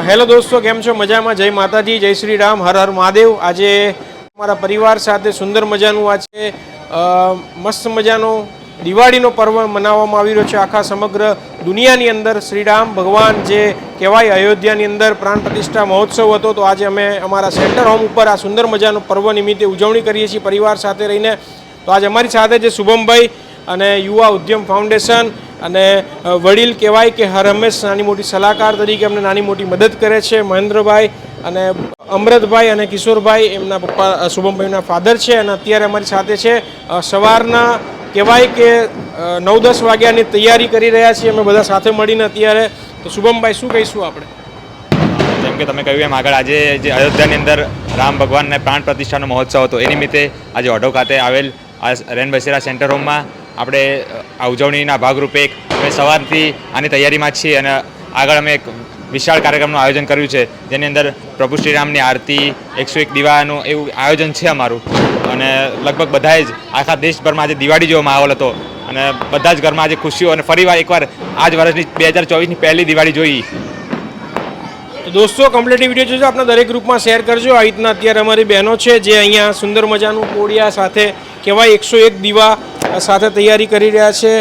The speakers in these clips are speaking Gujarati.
હેલો દોસ્તો, કેમ છો? મજામાં? જય માતાજી, જય શ્રી રામ, હર હર મહાદેવ। આજે મારા પરિવાર સાથે સુંદર મજાનું આ છે મસ્ત મજાનો દિવાળીનો પર્વ મનાવવામાં આવી રહ્યો છે આખા સમગ્ર દુનિયાની અંદર। શ્રી રામ ભગવાન જે કહેવાય અયોધ્યાની અંદર પ્રાણ પ્રતિષ્ઠા મહોત્સવ હતો, તો આજે અમે અમારા સેન્ટર હોમ ઉપર આ સુંદર મજાનો પર્વ નિમિત્તે ઉજવણી કરીએ છીએ પરિવાર સાથે રહીને। તો આજે અમારી સાથે જે શુભમભાઈ અને યુવા ઉદ્યમ ફાઉન્ડેશન અને વડીલ કહેવાય કે હર હંમેશ નાની મોટી સલાહકાર તરીકે અમને નાની મોટી મદદ કરે છે મહેન્દ્રભાઈ અને અમૃતભાઈ અને કિશોરભાઈ, એમના પપ્પા શુભમભાઈના ફાધર છે અને અત્યારે અમારી સાથે છે। સવારના કહેવાય કે 9-10 વાગ્યાની તૈયારી કરી રહ્યા છીએ અમે બધા સાથે મળીને અત્યારે। તો શુભમભાઈ, શું કહીશું આપણે? જેમ કે તમે કહ્યું એમ આગળ આજે જે અયોધ્યાની અંદર રામ ભગવાનને પ્રાણ પ્રતિષ્ઠાનો મહોત્સવ હતો, એ નિમિત્તે આજે ઓઢવ ખાતે આવેલ આ રેનબસેરા સેન્ટર હોમમાં આપણે આ ઉજવણીના ભાગરૂપે અમે સવારથી આની તૈયારીમાં જ છીએ અને આગળ અમે એક વિશાળ કાર્યક્રમનું આયોજન કર્યું છે, જેની અંદર પ્રભુ શ્રીરામની આરતી 101 દીવાનું એવું આયોજન છે અમારું। અને લગભગ બધાએ જ આખા દેશભરમાં આજે દિવાળી જેવો માહોલ હતો અને બધા જ ઘરમાં આજે ખુશીઓ અને ફરીવાર એકવાર આ જ વર્ષની 2024ની પહેલી દિવાળી જોઈ। તો દોસ્તો, કમ્પ્લીટ વિડીયો જોજો, આપણા દરેક ગ્રુપમાં શેર કરજો। આ રીતના અત્યારે અમારી બહેનો છે જે અહીંયા સુંદર મજાનું કોળિયા સાથે કહેવાય 101 દીવા સાથે તૈયારી કરી રહ્યા છે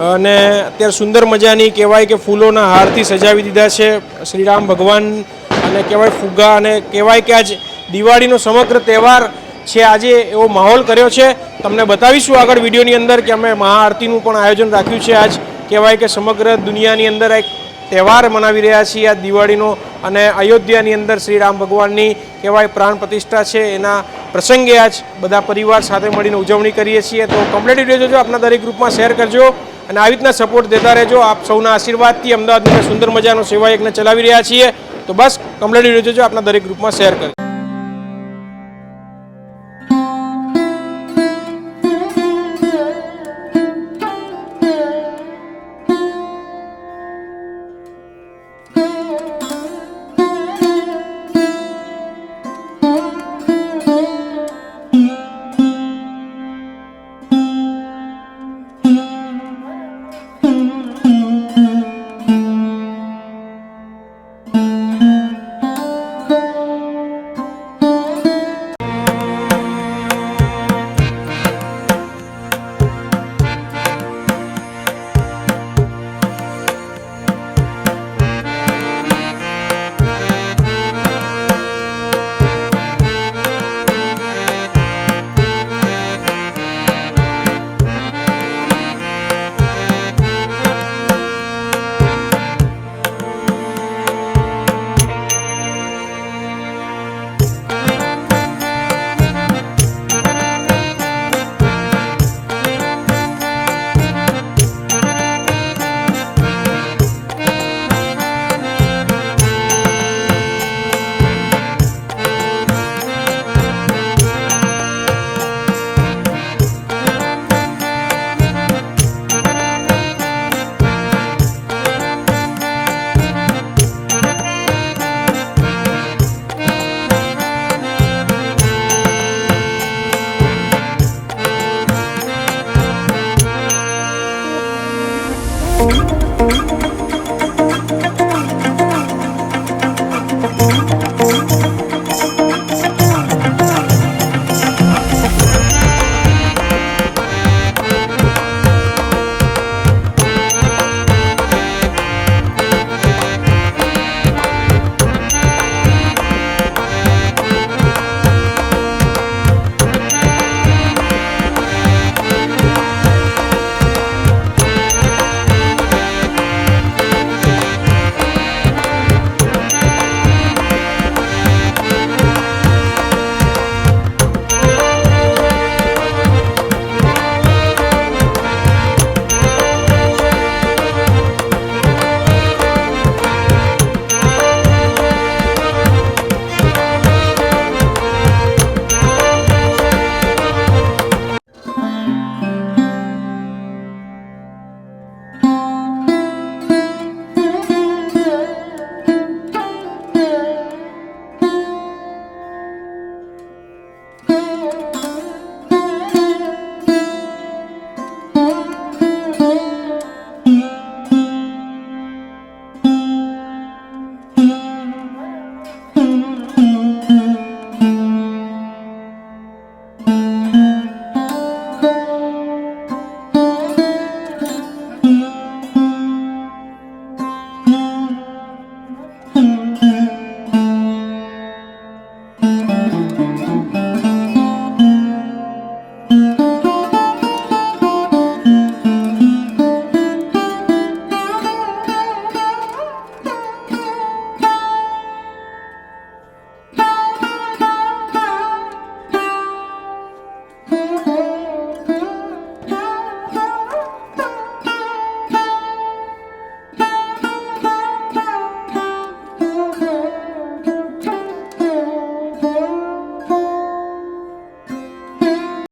અને અત્યારે સુંદર મજાની કહેવાય કે ફૂલોના હારથી સજાવી દીધા છે શ્રીરામ ભગવાન અને કહેવાય ફુગ્ગા અને કહેવાય કે આજ દિવાળીનો સમગ્ર તહેવાર છે આજે એવો માહોલ કર્યો છે। તમને બતાવીશું આગળ વિડીયોની અંદર કે અમે મહાઆરતીનું પણ આયોજન રાખ્યું છે। આજ કહેવાય કે સમગ્ર દુનિયાની અંદર એક તહેવાર મનાવી રહ્યા છીએ આ દિવાળીનો અને અયોધ્યાની અંદર શ્રી રામ ભગવાનની કહેવાય પ્રાણ પ્રતિષ્ઠા છે, એના પ્રસંગે આજ બધા પરિવાર સાથે મળીને ઉજવણી કરીએ છીએ। તો કમ્પ્લીટ વિડીયો જોજો, આપણા દરેક ગ્રુપમાં શેર કરજો અને આવી રીતના સપોર્ટ દેતા રહેજો। આપ સૌના આશીર્વાદથી અમદાવાદની સુંદર મજાનો સેવા યજ્ઞ ચલાવી રહ્યા છીએ। તો બસ કમ્પ્લીટ વિડીયો જોજો, આપણા દરેક ગ્રુપમાં શેર કરજો।